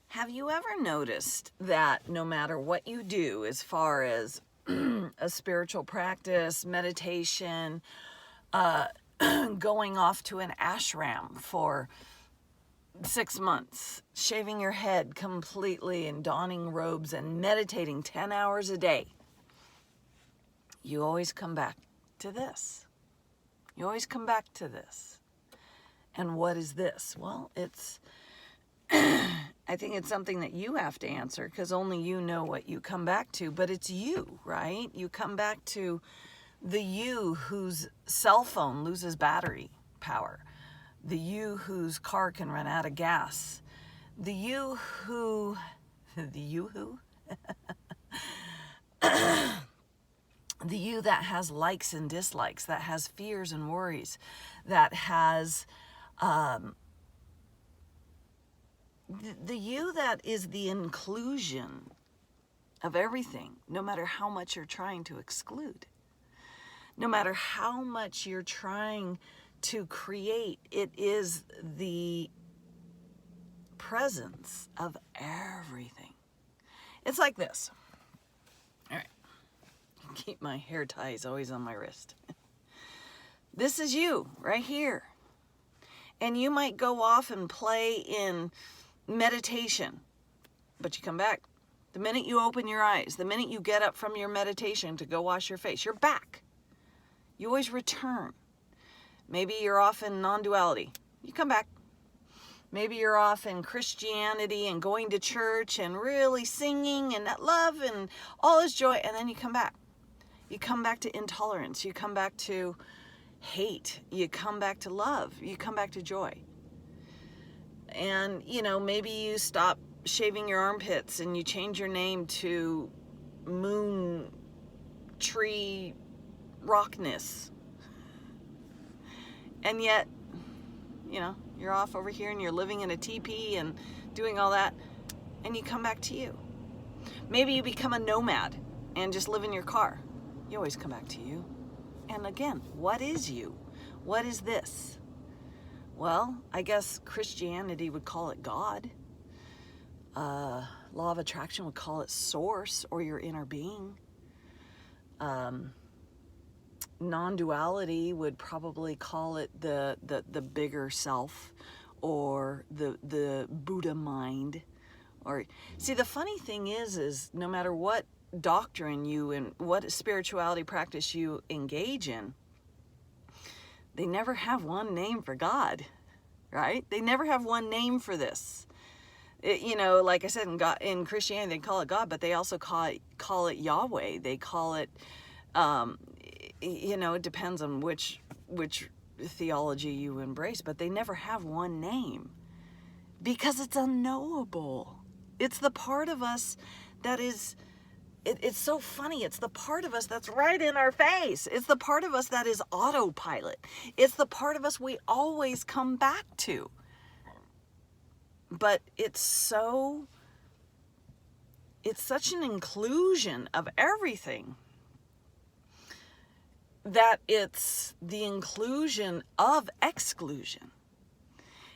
Have you ever noticed that no matter what you do as far as a spiritual practice, meditation, going off to an ashram for 6 months, shaving your head completely and donning robes and meditating 10 hours a day, you always come back to this. You always come back to this. And what is this? Well, I think it's something that you have to answer because only you know what you come back to, but it's you, right? You come back to the you whose cell phone loses battery power, the you whose car can run out of gas, the you who, the you that has likes and dislikes, that has fears and worries, that has the you that is the inclusion of everything, no matter how much you're trying to exclude, no matter how much you're trying to create, it is the presence of everything. It's like this. All right. Keep my hair ties always on my wrist. This is you right here. And you might go off and play in meditation, but you come back. The minute you open your eyes, the minute you get up from your meditation to go wash your face, you're back. You always return. Maybe you're off in non-duality. You come back. Maybe you're off in Christianity and going to church and really singing and love and all is joy, and then you come back. You come back to intolerance. You come back to hate. You come back to love. You come back to joy. And, maybe you stop shaving your armpits and you change your name to Moon Tree Rockness. And yet, you're off over here and you're living in a teepee and doing all that, and you come back to you. Maybe you become a nomad and just live in your car. You always come back to you. And again, what is you? What is this? Well, I guess Christianity would call it God. Law of attraction would call it source or your inner being. Non-duality would probably call it the bigger self or the Buddha mind. Or see, the funny thing is no matter what doctrine you and what spirituality practice you engage in, they never have one name for God, right? They never have one name for this. Like I said, in Christianity, they call it God, but they also call it Yahweh. They call it, it depends on which theology you embrace, but they never have one name because it's unknowable. It's the part of us that is, it's so funny. It's the part of us that's right in our face. It's the part of us that is autopilot. It's the part of us we always come back to. But it's such an inclusion of everything that it's the inclusion of exclusion.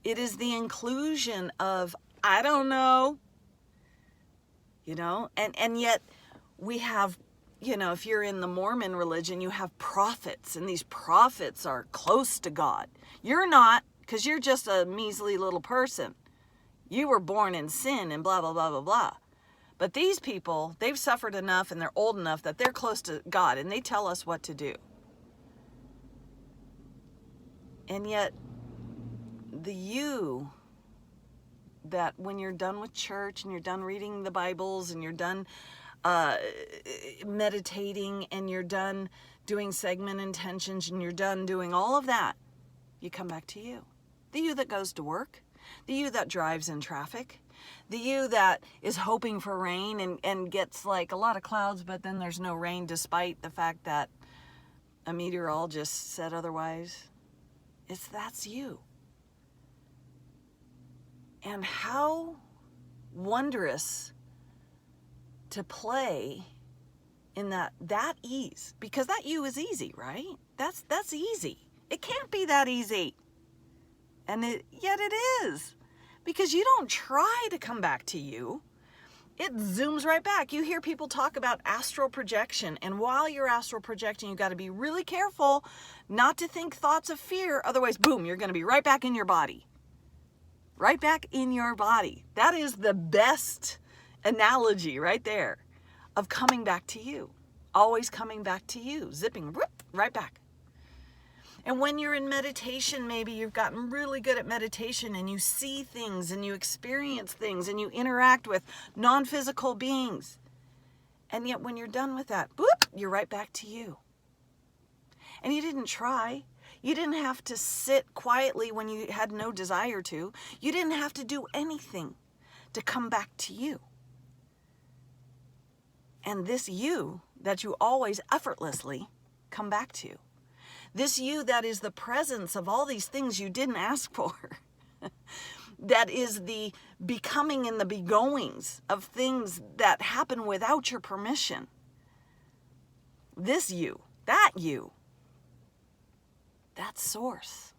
It is the inclusion of, I don't know, and yet we have, if you're in the Mormon religion, you have prophets, and these prophets are close to God. You're not, because you're just a measly little person. You were born in sin and blah, blah, blah, blah, blah. But these people, they've suffered enough and they're old enough that they're close to God and they tell us what to do. And yet, the you that when you're done with church and you're done reading the Bibles and you're done meditating and you're done doing segment intentions and you're done doing all of that, you come back to you. The you that goes to work, the you that drives in traffic, the you that is hoping for rain and gets like a lot of clouds, but then there's no rain despite the fact that a meteorologist said otherwise. That's you. And how wondrous to play in that ease, because that you is easy, right? That's easy. It can't be that easy. And yet it is. because you don't try to come back to you. It zooms right back. You hear people talk about astral projection, and while you're astral projecting, you got to be really careful not to think thoughts of fear. Otherwise, boom, you're going to be right back in your body. Right back in your body. That is the best analogy right there of coming back to you. Always coming back to you. Zipping right back. And when you're in meditation, maybe you've gotten really good at meditation and you see things and you experience things and you interact with non-physical beings. And yet when you're done with that, boop, you're right back to you. And you didn't try. You didn't have to sit quietly when you had no desire to. You didn't have to do anything to come back to you. And this you that you always effortlessly come back to. This you that is the presence of all these things you didn't ask for. That is the becoming and the begoings of things that happen without your permission. This you, that's source.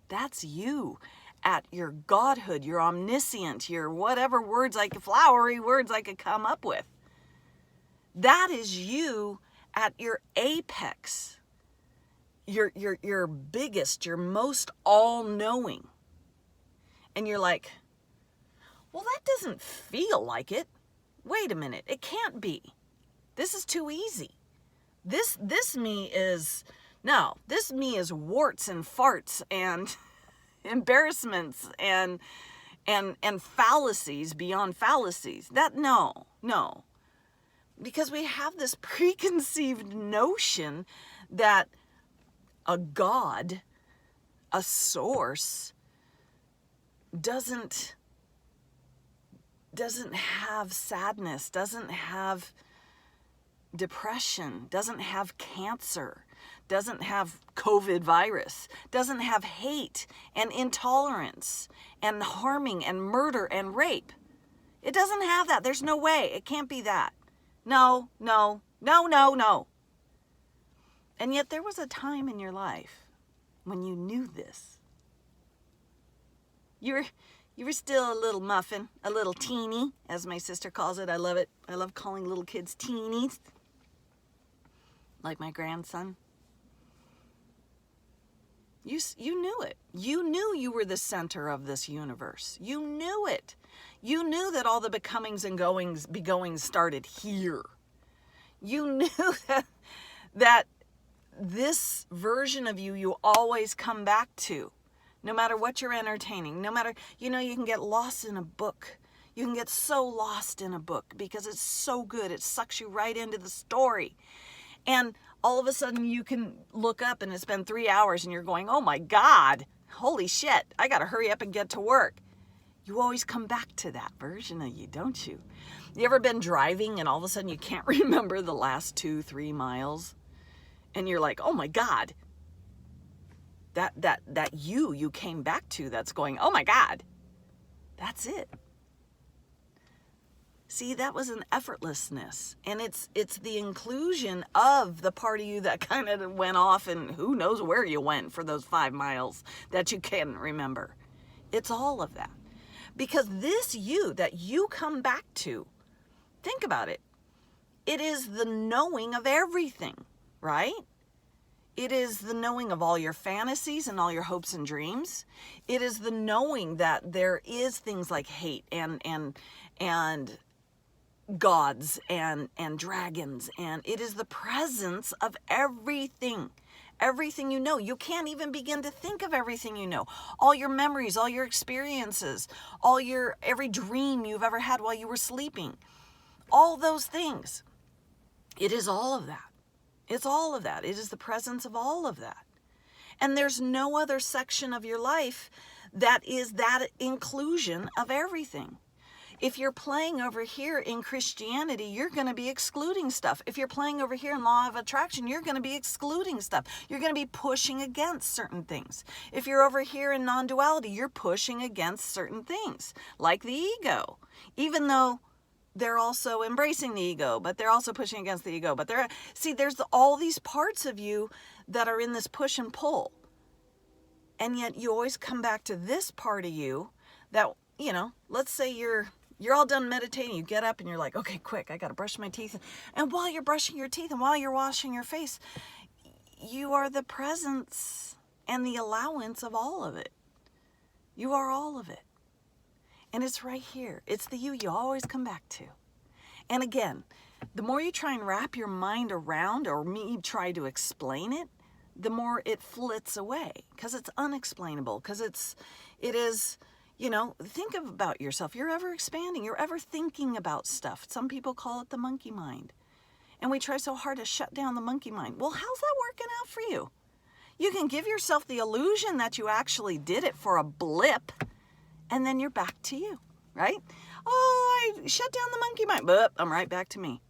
That's you at your godhood, your omniscient, your whatever words flowery words I could come up with. That is you at your apex, your biggest, your most all-knowing. And you're like, well, that doesn't feel like it. Wait a minute, it can't be. This is too easy. This me is warts and farts and embarrassments and fallacies beyond fallacies. No. Because we have this preconceived notion that a God, a source, doesn't have sadness, doesn't have depression, doesn't have cancer, doesn't have COVID virus, doesn't have hate and intolerance and harming and murder and rape. It doesn't have that. There's no way. It can't be that. No. And yet there was a time in your life when you knew this. You were still a little muffin, a little teeny, as my sister calls it. I love it. I love calling little kids teenies. Like my grandson. You knew it. You knew you were the center of this universe. You knew it. You knew that all the becomings and begoings started here. You knew that this version of you always come back to. No matter what you're entertaining, no matter, you can get lost in a book. You can get so lost in a book because it's so good. It sucks you right into the story. And all of a sudden you can look up and it's been 3 hours and you're going, oh my God, holy shit, I got to hurry up and get to work. You always come back to that version of you, don't you? You ever been driving and all of a sudden you can't remember the last 2-3 miles? And you're like, oh my God. That you came back to that's going, oh my God, that's it. See, that was an effortlessness. And it's the inclusion of the part of you that kind of went off and who knows where you went for those 5 miles that you can't remember. It's all of that. Because this you that you come back to, think about it. It is the knowing of everything, right? It is the knowing of all your fantasies and all your hopes and dreams. It is the knowing that there is things like hate and gods and dragons. And it is the presence of everything. Everything you know. You can't even begin to think of everything you know. All your memories, all your experiences, every dream you've ever had while you were sleeping. All those things. It is all of that. It's all of that. It is the presence of all of that. And there's no other section of your life that is that inclusion of everything. If you're playing over here in Christianity, you're going to be excluding stuff. If you're playing over here in law of attraction, you're going to be excluding stuff. You're going to be pushing against certain things. If you're over here in non-duality, you're pushing against certain things, like the ego. Even though they're also embracing the ego, but they're also pushing against the ego. But there's all these parts of you that are in this push and pull. And yet you always come back to this part of you that, you know, let's say you're all done meditating, you get up and you're like, okay, quick, I got to brush my teeth. And while you're brushing your teeth and while you're washing your face, you are the presence and the allowance of all of it. You are all of it. And it's right here. It's the you always come back to. And again, the more you try and wrap your mind around, or me try to explain it, the more it flits away, because it's unexplainable, because it is, you know, think about yourself. You're ever expanding. You're ever thinking about stuff. Some people call it the monkey mind. And we try so hard to shut down the monkey mind. Well, how's that working out for you? You can give yourself the illusion that you actually did it for a blip, and then you're back to you, right? Oh, I shut down the monkey mind, but I'm right back to me.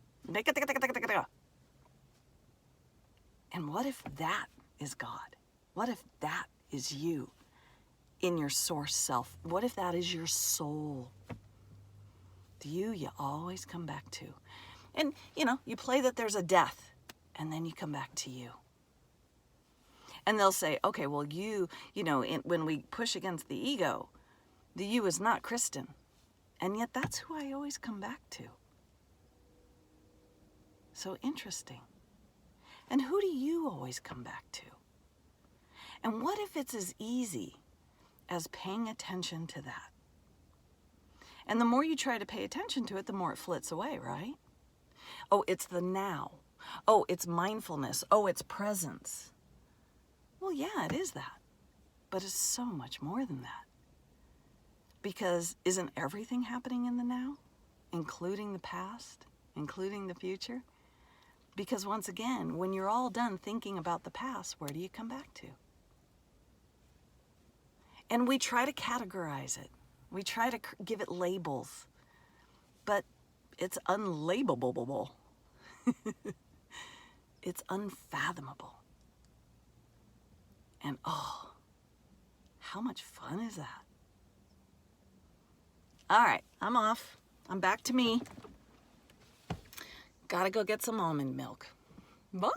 And what if that is God? What if that is you in your source self? What if that is your soul? The you always come back to. And, you know, you play that there's a death, and then you come back to you. And they'll say, okay, well, you know, when we push against the ego, the you is not Kristen. And yet that's who I always come back to. So interesting. And who do you always come back to? And what if it's as easy as paying attention to that? And the more you try to pay attention to it, the more it flits away, right? Oh, it's the now. Oh, it's mindfulness. Oh, it's presence. Well, yeah, it is that. But it's so much more than that. Because isn't everything happening in the now? Including the past? Including the future? Because once again, when you're all done thinking about the past, where do you come back to? And we try to categorize it. We try to give it labels. But it's unlabelable. It's unfathomable. And oh, how much fun is that? All right, I'm off. I'm back to me. Gotta go get some almond milk. Bye.